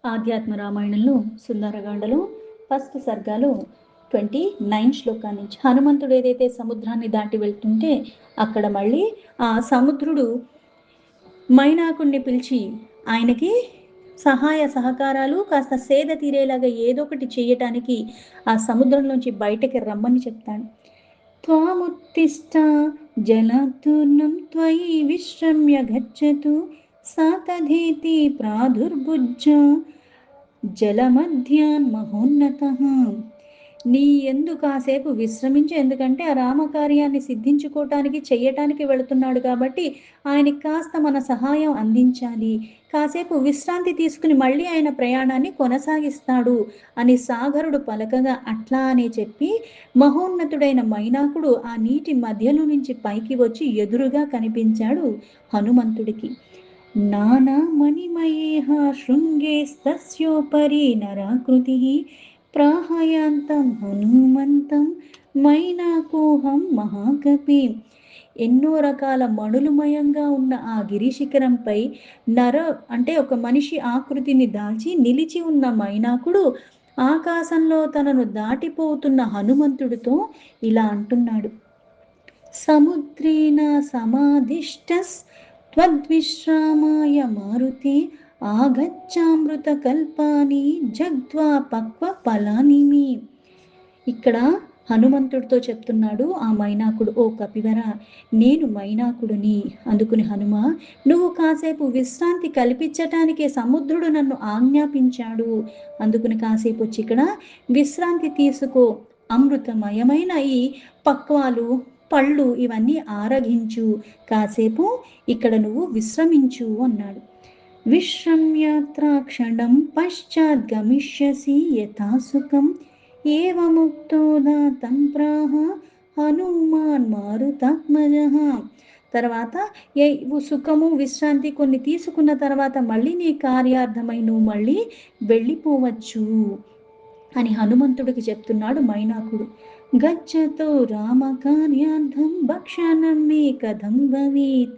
ఆధ్యాత్మ రామాయణంలో సుందరకాండలో ఫస్ట్ సర్గాలో 29 శ్లోకాల నుంచి హనుమంతుడు ఏదైతే సముద్రాన్ని దాటి వెళ్తుంటే అక్కడ మళ్ళీ ఆ సముద్రుడు మైనాకుణ్ణి పిలిచి ఆయనకి సహాయ సహకారాలు కాస్త సేద తీరేలాగా ఏదో ఒకటి చేయటానికి ఆ సముద్రంలోంచి బయటకి రమ్మని చెప్తాడు. త్వాముత్తిష్ట జలతూర్ణం త్వయి విశ్రమ్య గచ్చతు సాతధేతి ప్రాదుర్భుజ్జ జలమధ్యాన్ మహోన్నతః. నీ ఎందు కాసేపు విశ్రమించు, ఎందుకంటే ఆ రామకార్యాన్ని సిద్ధించుకోవటానికి చెయ్యటానికి వెళుతున్నాడు కాబట్టి ఆయనకి కాస్త మన సహాయం అందించాలి, కాసేపు విశ్రాంతి తీసుకుని మళ్ళీ ఆయన ప్రయాణాన్ని కొనసాగిస్తాడు అని సాగరుడు పలకగా అట్లా అనే చెప్పి మహోన్నతుడైన మైనాకుడు ఆ నీటి మధ్యలో నుంచి పైకి వచ్చి ఎదురుగా కనిపించాడు హనుమంతుడికి. నానా మణిమయేహ శృంగేస్తస్యోపరి నరాకృతి ప్రాహయాంతం హనుమంతం మైనాకోహం మహాకపి. ఎన్నో రకాల మణులుమయంగా ఉన్న ఆ గిరిశిఖరంపై అంటే ఒక మనిషి ఆకృతిని దాల్చి నిలిచి ఉన్న మైనాకుడు ఆకాశంలో తనను దాటిపోతున్న హనుమంతుడితో ఇలా అంటున్నాడు. సముద్రేన సమాధిష్టస్ త్వద్విశ్రామాయ మారుతి ఆగచ్చామృత కల్పాని జగ్ద్వా పక్వ ఫలానిమి. ఇక్కడ హనుమంతుడితో చెప్తున్నాడు ఆ మైనాకుడు, ఓ కపివర, నేను మైనాకుడిని. అందుకుని హనుమ, నువ్వు కాసేపు విశ్రాంతి కల్పించటానికే సముద్రుడు నన్ను ఆజ్ఞాపించాడు. అందుకుని కాసేపు వచ్చి ఇక్కడ విశ్రాంతి తీసుకో, అమృతమయమైన ఈ పక్వాలు పళ్ళు ఇవన్నీ ఆరగించు, కాసేపు ఇక్కడ నువ్వు విశ్రమించు అన్నాడు. విశ్రమ్యాత్రాక్షణం పశ్చాత్ గమిష్యసి యథాసుఖం ఏవముక్తోదాతం ప్రాహ హనుమాన్ మారుతాత్మజః. తర్వాత సుఖము విశ్రాంతి కొన్ని తీసుకున్న తర్వాత మళ్ళీ నీ కార్యార్థమై నువ్వు మళ్ళీ వెళ్ళిపోవచ్చు అని హనుమంతుడికి చెప్తున్నాడు మైనాకుడు. గచ్చతో రామ కార్యార్థం భక్షణం మే కథం భవేత్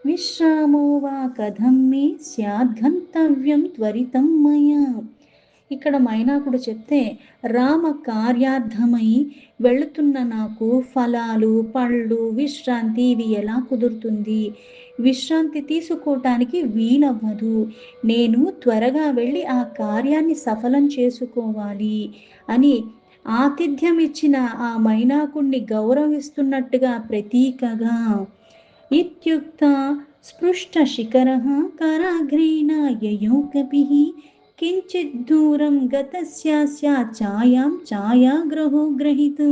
విశ్రామో వా కథం మే స్యాద్ గంతవ్యం త్వరితం మయా. ఇక్కడ మైనాకుడు చెప్తే, రామ కార్యార్థమై వెళుతున్న నాకు ఫలాలు పళ్ళు విశ్రాంతి ఇవి ఎలా కుదురుతుంది, విశ్రాంతి తీసుకోవటానికి వీలవ్వదు, నేను త్వరగా వెళ్ళి ఆ కార్యాన్ని సఫలం చేసుకోవాలి అని ఆతిథ్యం ఇచ్చిన ఆ మైనాకుణ్ణి గౌరవిస్తున్నట్టుగా ప్రతీకగా ఇత్యుక్త స్పృష్ట శిఖరః కరాగ్రేణ యయౌ కపిః కించిత్ దూరం గతస్యాస్య ఛాయాం ఛాయాగ్రహో గ్రహీతు.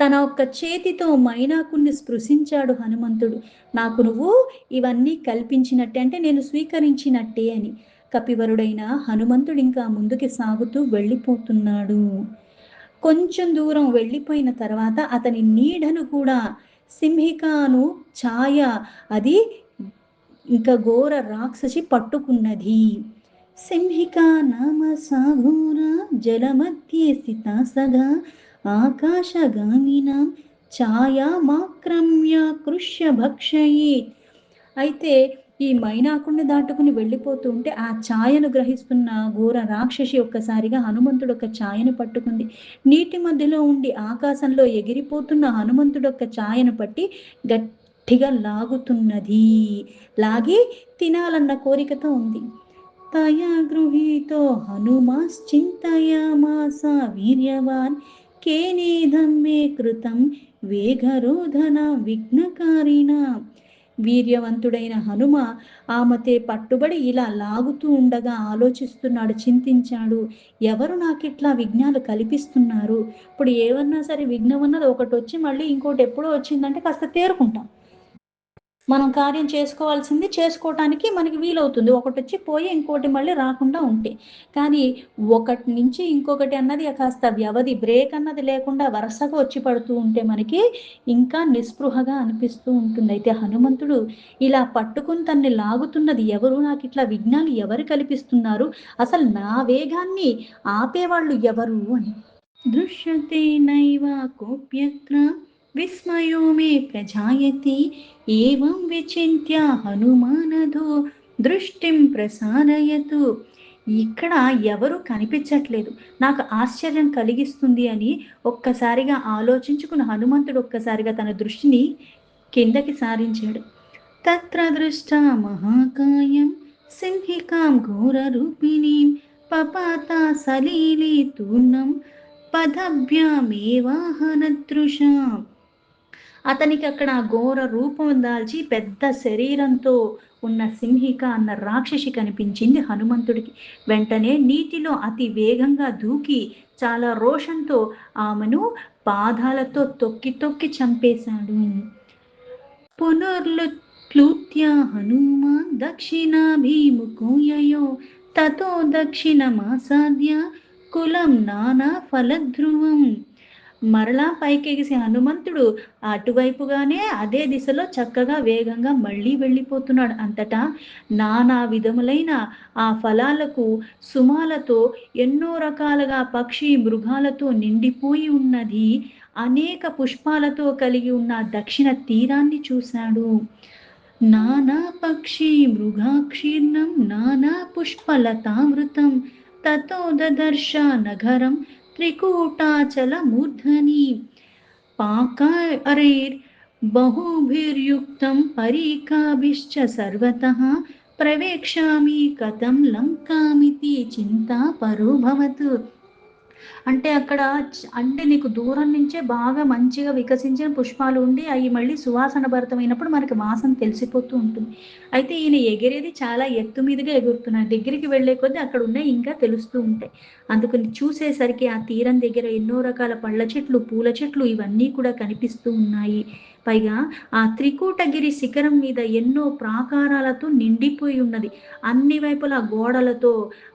తన ఒక్క చేతితో మైనాకుణ్ణి స్పృశించాడు హనుమంతుడు. నాకు నువ్వు ఇవన్నీ కల్పించినట్టే, అంటే నేను స్వీకరించినట్టే అని. కపివరుడైన హనుమంతుడు ఇంకా ముందుకి సాగుతూ వెళ్ళిపోతున్నాడు. కొంచెం దూరం వెళ్ళిపోయిన తర్వాత అతని నీడను కూడా సింహికాను ఛాయ, అది ఇంకా ఘోర రాక్షసి పట్టుకున్నది. సింహికా నామ సాఘోర జలమధ్యే స్థితా సదా ఆకాశగామినాం ఛాయామాక్రమ్య కృష్య భక్షయే. అయితే ఈ మైనాకుణ్ణి దాటుకుని వెళ్ళిపోతూ ఉంటే ఆ ఛాయను గ్రహిస్తున్న ఘోర రాక్షసి ఒక్కసారిగా హనుమంతుడు ఒక ఛాయను పట్టుకుంది. నీటి మధ్యలో ఉండి ఆకాశంలో ఎగిరిపోతున్న హనుమంతుడు ఒక ఛాయను పట్టి గట్టిగా లాగుతున్నది. లాగి తినాలన్న కోరికతో ఉంది. తయా గృహీతో హనుమాశ్చింతయామాస వీర్యవాన్ కేనేదం మే కృతం వేగరోధన విఘ్నకారిణ. వీర్యవంతుడైన హనుమ ఆమెతే పట్టుబడి ఇలా లాగుతూ ఉండగా ఆలోచిస్తున్నాడు, చింతించాడు. ఎవరు నాకిట్లా విఘ్నాలు కల్పిస్తున్నారు? ఇప్పుడు ఏమన్నా సరే విఘ్నం అన్నది ఒకటి వచ్చి మళ్ళీ ఇంకోటి ఎప్పుడో వచ్చిందంటే కాస్త తేరుకుంటాం. మనం కార్యం చేసుకోవాల్సింది చేసుకోవటానికి మనకి వీలవుతుంది, ఒకటి వచ్చి పోయి ఇంకోటి మళ్ళీ రాకుండా ఉంటే. కానీ ఒకటి నుంచి ఇంకొకటి అన్నది కాస్త వ్యవధి బ్రేక్ అన్నది లేకుండా వరుసగా వచ్చి పడుతూ ఉంటే మనకి ఇంకా నిస్పృహగా అనిపిస్తూ ఉంటుంది. అయితే హనుమంతుడు ఇలా పట్టుకుని తన్ని లాగుతున్నది ఎవరు, నాకు ఇట్లా విఘ్నాలు ఎవరు కల్పిస్తున్నారు, అసలు నా వేగాన్ని ఆపేవాళ్ళు ఎవరు అని. దృశ్యతే నైవ కోప్యత్ర విస్మయో మే ప్రజాయతి ఏవం విచింత్య హనుమానధో దృష్టిం ప్రసారయతు. ఇక్కడ ఎవరు కనిపించట్లేదు, నాకు ఆశ్చర్యం కలిగిస్తుంది అని ఒక్కసారిగా ఆలోచించుకున్న హనుమంతుడు ఒక్కసారిగా తన దృష్టిని కిందకి సారించాడు. తత్ర దృష్టా మహాకాయం సింహికాం ఘోరరూపిణీం పపాత సలీలీ తూర్ణం పదభ్యామేవాహనదృశా. అతనికి అక్కడ ఘోర రూపం దాల్చి పెద్ద శరీరంతో ఉన్న సింహిక అన్న రాక్షసి కనిపించింది హనుమంతుడికి. వెంటనే నీటిలో అతి వేగంగా దూకి చాలా రోషంతో ఆమెను పాదాలతో తొక్కి తొక్కి చంపేశాడు. పునర్లుత్య హనుమాన్ దక్షిణాభిముఖోయయో తతో దక్షిణమాసాద్య కులం నానా ఫలధ్రువం. మరలా పైకెగిసి హనుమంతుడు అటువైపుగానే అదే దిశలో చక్కగా వేగంగా మళ్ళీ వెళ్ళిపోతున్నాడు. అంతటా నానా విధములైన ఆ ఫలాలకు సుమాలతో ఎన్నో రకాలుగా పక్షి మృగాలతో నిండిపోయి ఉన్నది. అనేక పుష్పాలతో కలిగి ఉన్న దక్షిణ తీరాన్ని చూశాడు. నానా పక్షి మృగాక్షీర్ణం నానా పుష్పలతామృతం తతో దదర్శ నగరం త్రికూటాచల మూర్ధని పాకారైర్ బహుభిర్యుక్తం పరీకాభిశ్చ సర్వతః ప్రవేక్షామి కథం లంకామితి చింతా పరోభవత్. అంటే అక్కడ అంటే నీకు దూరం నుంచే బాగా మంచిగా వికసించిన పుష్పాలు ఉండి అవి మళ్ళీ సువాసన భరితమైనప్పుడు మనకి వాసన తెలిసిపోతూ ఉంటుంది. అయితే ఈయన ఎగిరేది చాలా ఎత్తు మీదుగా ఎగురుతున్నాడు. దగ్గరికి వెళ్ళే కొద్దీ అక్కడ ఉన్నాయి ఇంకా తెలుస్తూ ఉంటాయి. అందుకని చూసేసరికి ఆ తీరం దగ్గర ఎన్నో రకాల పళ్ళ చెట్లు పూల చెట్లు ఇవన్నీ కూడా కనిపిస్తూ ఉన్నాయి. పైగా ఆ త్రికూటగిరి శిఖరం మీద ఎన్నో ప్రాకారాలతో నిండిపోయి ఉన్నది. అన్ని వైపులా గోడలతో,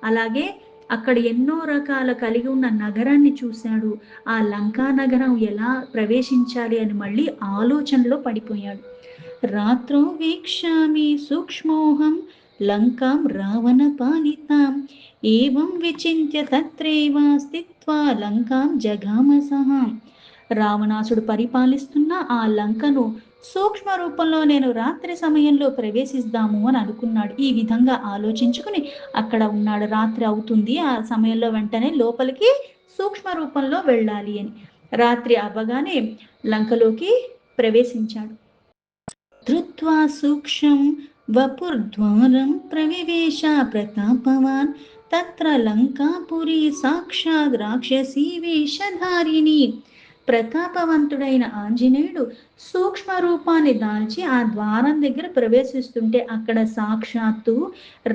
అలాగే అక్కడ ఎన్నో రకాల కలిగి ఉన్న నగరాన్ని చూశాడు. ఆ లంకా నగరం ఎలా ప్రవేశించాలి అని మళ్ళీ ఆలోచనలో పడిపోయాడు. రాత్రో వీక్షామి సూక్ష్మోహం లంకాం రావణ పాలితాం ఏవం విచింత్య తత్రైవ స్థిత్వా లంకాం జగామసః. రావణాసుడు పరిపాలిస్తున్న ఆ లంకను సూక్ష్మ రూపంలో నేను రాత్రి సమయంలో ప్రవేశిస్తాము అని అనుకున్నాడు. ఈ విధంగా ఆలోచించుకుని అక్కడ ఉన్నాడు. రాత్రి అవుతుంది, ఆ సమయంలో వెంటనే లోపలికి సూక్ష్మ రూపంలో వెళ్ళాలి అని. రాత్రి అవ్వగానే లంకలోకి ప్రవేశించాడు. ధృత్వా సూక్ష్మం వపుర్ద్వారం ప్రవివేశ ప్రతాపవాన్ తత్ర లంకాపురి సాక్షాత్ రాక్షసీ వేషధారిణి. ప్రతాపవంతుడైన ఆంజనేయుడు సూక్ష్మ రూపాన్ని దాల్చి ఆ ద్వారం దగ్గర ప్రవేశిస్తుంటే అక్కడ సాక్షాత్తు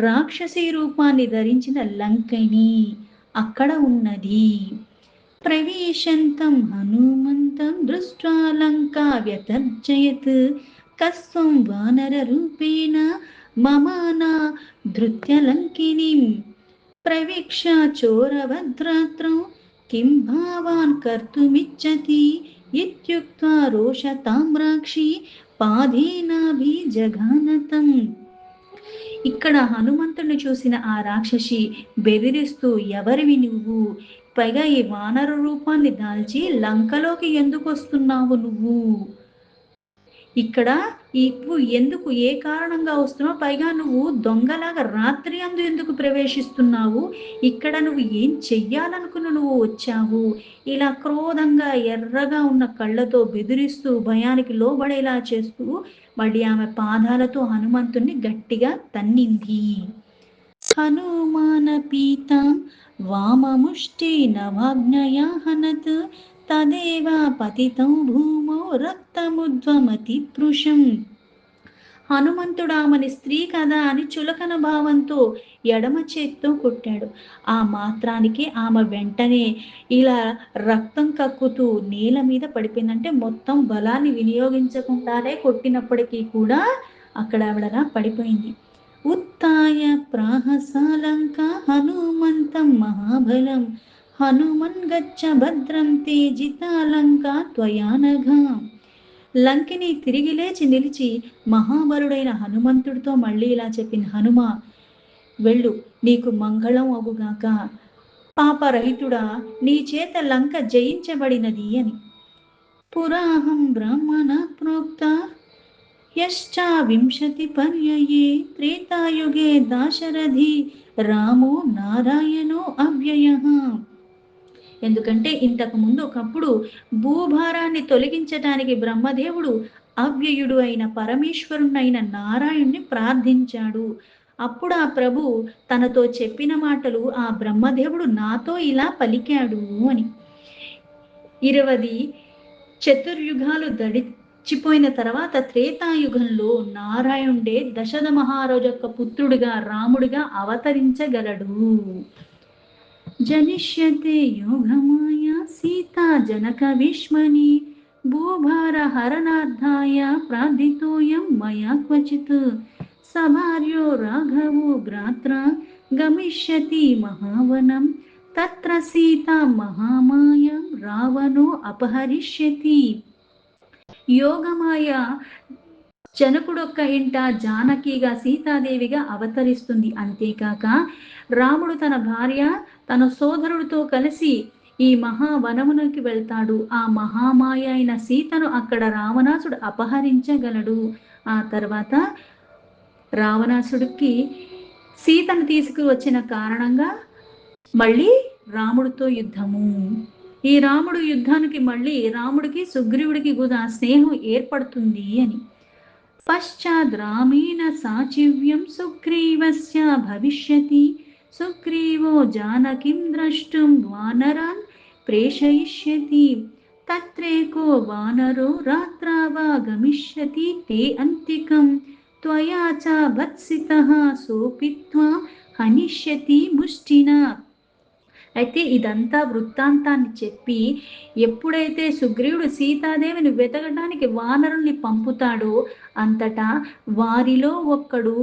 రాక్షసి రూపాన్ని ధరించిన లంకని అక్కడ ఉన్నది. ప్రవేశంతం హనుమంతం దృష్ట్వా లంకా వ్యతర్జయత్ కస్వం వానర రూపేణ మమానా ధృత్యలంకినీం ప్రవీక్ష చోరభద్రాత్రం కిం భావాన్ కర్తుమిచ్చతి ఇత్యుక్త్వా రోషతామ్రాక్షి పాదేనాభిజఘానతం. ఇక్కడ హనుమంతుడిని చూసిన ఆ రాక్షసి బెదిరిస్తూ, ఎవరివి నువ్వు, పైగా ఈ వానర రూపాన్ని దాల్చి లంకలోకి ఎందుకు వస్తున్నావు, నువ్వు ఇక్కడ ఇప్పుడు ఎందుకు, ఏ కారణంగా వస్తున్నావు, పైగా నువ్వు దొంగలాగా రాత్రి అందు ఎందుకు ప్రవేశిస్తున్నావు, ఇక్కడ నువ్వు ఏం చెయ్యాలనుకుని నువ్వు వచ్చావు. ఇలా క్రోధంగా ఎర్రగా ఉన్న కళ్ళతో బెదిరిస్తూ భయానికి లోబడేలా చేస్తూ మళ్ళీ ఆమె పాదాలతో హనుమంతుణ్ణి గట్టిగా తన్నింది. హనుమాన పీతాం వామముష్టి నవాగ్నయా హనత్ తదేవ పతితం భూమో రక్తముద్వమతి పృషం. హనుమంతుడు ఆమెని స్త్రీ కదా అని చులకన భావంతో ఎడమ చేత్తో కొట్టాడు. ఆ మాత్రానికి ఆమె వెంటనే ఇలా రక్తం కక్కుతూ నేల మీద పడిపోయిందంటే మొత్తం బలాన్ని వినియోగించకుండానే కొట్టినప్పటికీ కూడా అక్కడ ఆవిడలా పడిపోయింది. ఉత్తాయ ప్రాహసాలంక హనుమంతం మహాబలం హనుమన్ గచ్చ భద్రం తేజితాలంక త్వయానఘా. లంకిని తిరిగి లేచి నిలిచి మహాబలుడైన హనుమంతుడితో మళ్ళీ ఇలా చెప్పింది. హనుమ, వెళ్ళు, నీకు మంగళం అగుగాక. పాపరహితుడా, నీ చేత లంక జయించబడినది అని. పురాహం బ్రాహ్మణ ప్రోక్త यश्चाविंशतिपर्यये त्रेतायुगे दाशरథి రామో నారాయణో అవ్యయః. ఎందుకంటే ఇంతకు ముందు ఒకప్పుడు భూభారాన్ని తొలగించటానికి బ్రహ్మదేవుడు అవ్యయుడు అయిన పరమేశ్వరునైన నారాయణ్ణి ప్రార్థించాడు. అప్పుడు ఆ ప్రభు తనతో చెప్పిన మాటలు ఆ బ్రహ్మదేవుడు నాతో ఇలా పలికాడు అని. 20 చతుర్యుగాలు గడిచిపోయిన తర్వాత త్రేతాయుగంలో నారాయణుడే దశరథ మహారాజు యొక్క పుత్రుడిగా రాముడిగా అవతరించగలడు. జనిష్యతే యోగమాయ సీతా జనక విష్మని భూభార హరణార్థాయ ప్రార్థితోయం మయా క్వచిత్ సభార్యో రాఘవో భ్రాత్ర గమిష్యతి మహావనం తత్ర సీతా మహామాయం రావణో అపహరిష్యతి. యోగమాయ జనకుడొక్క ఇంట జానకిగా సీతాదేవిగా అవతరిస్తుంది. అంతేకాక రాముడు తన భార్య తన సోదరుడితో కలిసి ఈ మహావనమునకి వెళ్తాడు. ఆ మహామాయ అయిన సీతను అక్కడ రావణాసుడు అపహరించగలడు. ఆ తర్వాత రావణాసుడికి సీతను తీసుకువచ్చిన కారణంగా మళ్ళీ రాముడితో యుద్ధము. ఈ రాముడు యుద్ధానికి మళ్ళీ రాముడికి సుగ్రీవుడికి కూడా స్నేహం ఏర్పడుతుంది అని. పశ్చాద్ రామేణ సాచివ్యం సుగ్రీవస్య భవిష్యతి సుగ్రీవో జానకిం ద్రష్టుం వానరాన్ ప్రేషయిష్యతి తత్రేకో వానరో రాత్రావా గమిష్యతి తే అంతికం త్వయా చ భత్సితః సోపిత్వా హనిష్యతి ముష్టినా. అయితే ఇదంతా వృత్తాంతాన్ని చెప్పి ఎప్పుడైతే సుగ్రీవుడు సీతాదేవిని వెతకడానికి వానరుల్ని పంపుతాడో అంతటా వారిలో ఒక్కడు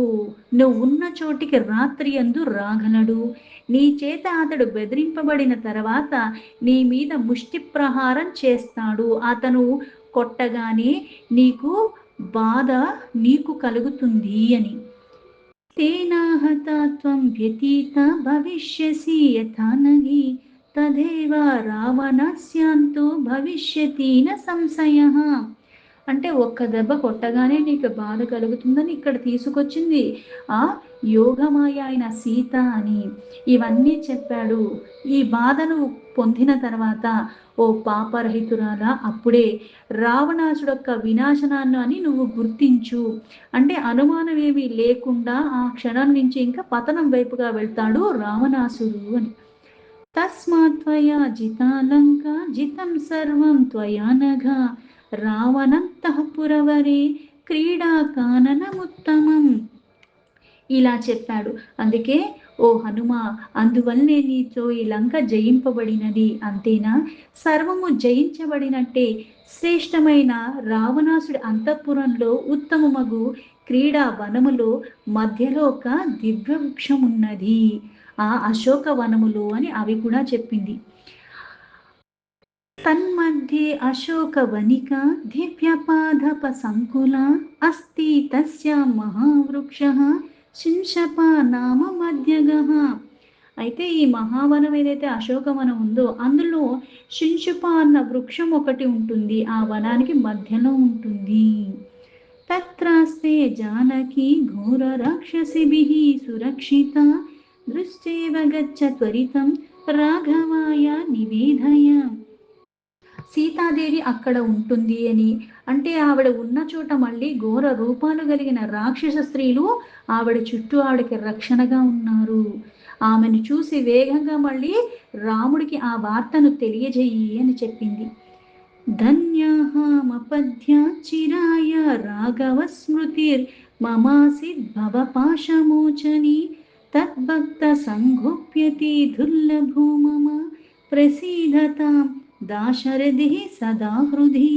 నువ్వు ఉన్న చోటికి రాత్రి యందు రాగలడు. నీ చేత అతడు బెదిరింపబడిన తర్వాత నీ మీద ముష్టి ప్రహారం చేస్తాడు. అతను కొట్టగానే నీకు బాధ నీకు కలుగుతుంది అని. తేనాహతా త్వం వ్యతీత భవిష్యసి యథా నహి తదేవ రావణస్యాంతో భవిష్యతి న సంశయః. అంటే ఒక్క దెబ్బ కొట్టగానే నీకు బాధ కలుగుతుందని ఇక్కడ తీసుకొచ్చింది ఆ యోగమాయ అయిన సీత అని. ఇవన్నీ చెప్పాడు. ఈ బాధను పొందిన తర్వాత ఓ పాపరహితురాలా అప్పుడే రావణాసుడొక్క వినాశనాన్ని అని నువ్వు గుర్తించు. అంటే అనుమానం ఏమీ లేకుండా ఆ క్షణం నుంచి ఇంకా పతనం వైపుగా వెళ్తాడు రావణాసుడు అని. తస్మాత్ త్వయా జితాలంక జితం సర్వం త్వయా నఘ రావణంతః పురవరే క్రీడా కాననముత్తమం. ఇలా చెప్పాడు. అందుకే ఓ హనుమ, అందువల్లనే నీతో ఈ లంక జయింపబడినది. అంతేనా? సర్వము జయించబడినట్టే శ్రేష్టమైన రావణాసుడి అంతఃపురంలో ఉత్తమమగు క్రీడా వనములో మధ్యలో ఒక దివ్య వృక్షం ఉన్నది. ఆ అశోక వనములో అని అవి కూడా చెప్పింది. తన్मध्ये అశోకవనిక దివ్యపాదప సంకుల అస్తి తస్య మహావృక్షః శింశపా నామ మధ్యగః. అయితే ఈ మహావనం ఏదైతే అశోకవనం ఉందో అందులో శింశుప అన్న వృక్షం ఒకటి ఉంటుంది. ఆ వనానికి మధ్యలో ఉంటుంది. తత్రాస్తే జానకి ఘోర రాక్షసిభిః సురక్షిత దృష్టేవ గచ్చ త్వరితం రాఘవాయ నివేదయ. సీతాదేవి అక్కడ ఉంటుంది అని అంటే ఆవిడ ఉన్న చోట మళ్ళీ ఘోర రూపాలు కలిగిన రాక్షస స్త్రీలు ఆవిడ చుట్టూ ఆవిడకి రక్షణగా ఉన్నారు. ఆమెను చూసి వేగంగా మళ్ళీ రాముడికి ఆ వార్తను తెలియజేయి అని చెప్పింది. ధన్యాహమపద్య చిరాయ రాఘవ స్మృతిర్ మమాసిద్ భవపాశమోచని తద్భక్త సంగోప్యతి దుర్లభో మమ ప్రసీదతాం దాశరథి సదా హృది.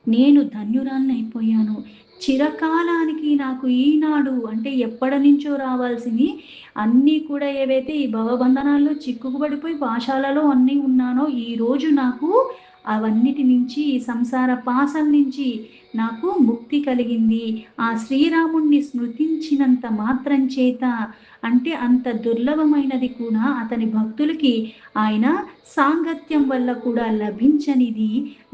నేను ధన్యురాలనైపోయాను. చిరకాలానికి నాకు ఈనాడు అంటే ఎప్పటి నుంచో రావాల్సింది అన్నీ కూడా ఏవైతే ఈ భవబంధనాల్లో చిక్కుకుపడిపోయి పాశాలలో అన్నీ ఉన్నానో ఈ రోజు నాకు అవన్నిటి నుంచి, సంసార పాశం నుంచి నాకు ముక్తి కలిగింది. ఆ శ్రీరాముడిని స్మృతించినంత మాత్రం చేత, అంటే అంత దుర్లభమైనది కూడా అతని భక్తులకి ఆయన సాంగత్యం వల్ల కూడా లభించనిది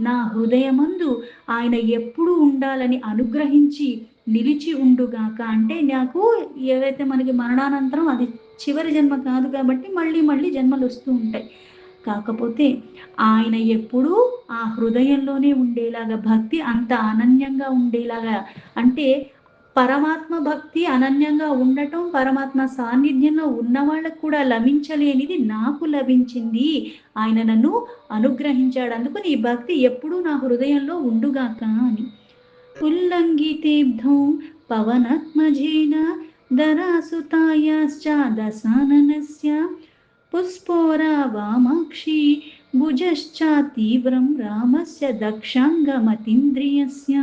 నా హృదయమందు ఆయన ఎప్పుడూ ఉండాలని అనుగ్రహించి నిలిచి ఉండుగాక. అంటే నాకు ఏవైతే మనకి మరణానంతరం అది చివరి జన్మ కాదు కాబట్టి మళ్ళీ మళ్ళీ జన్మలొస్తూ ఉంటాయి. కాకపోతే ఆయన ఎప్పుడూ ఆ హృదయంలోనే ఉండేలాగా, భక్తి అంత అనన్యంగా ఉండేలాగా, అంటే పరమాత్మ భక్తి అనన్యంగా ఉండటం, పరమాత్మ సాన్నిధ్యంలో ఉన్నవాళ్ళకి కూడా లభించలేనిది నాకు లభించింది. ఆయన నన్ను అనుగ్రహించాడు. అందుకని ఈ భక్తి ఎప్పుడూ నా హృదయంలో ఉండుగాక అని. ఉల్లంఘితేబ్ధౌ పవనాత్మజేన దరాసుతాయాశ్చ దశాననస్య పుష్పోరా వామాక్షి భుజశ్చ తీవ్రం రామస్య దక్షాంగమతీంద్రియస్య.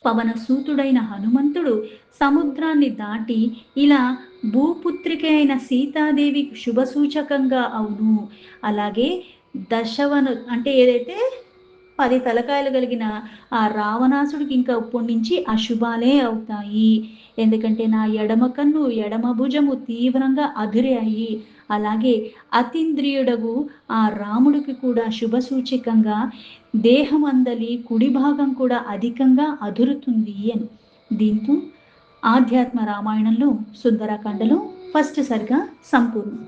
పవనసూతుడైన హనుమంతుడు సముద్రాన్ని దాటి ఇలా భూపుత్రిక అయిన సీతాదేవికి శుభసూచకంగా అవును. అలాగే దశవను అంటే ఏదైతే 10 తలకాయలు కలిగిన ఆ రావణాసుడికి ఇంకా ఇప్పటి నుంచి అశుభాలే అవుతాయి. ఎందుకంటే నా ఎడమ కన్ను, ఎడమ భుజము తీవ్రంగా అదిరాయి. అలాగే అతీంద్రియుడగు ఆ రాముడికి కూడా శుభసూచకంగా దేహం అందలి కుడి భాగం కూడా అధికంగా అదురుతుంది అని. దీంతో ఆధ్యాత్మ రామాయణంలో సుందరకాండలో ఫస్ట్ సరిగా సంపూర్ణం.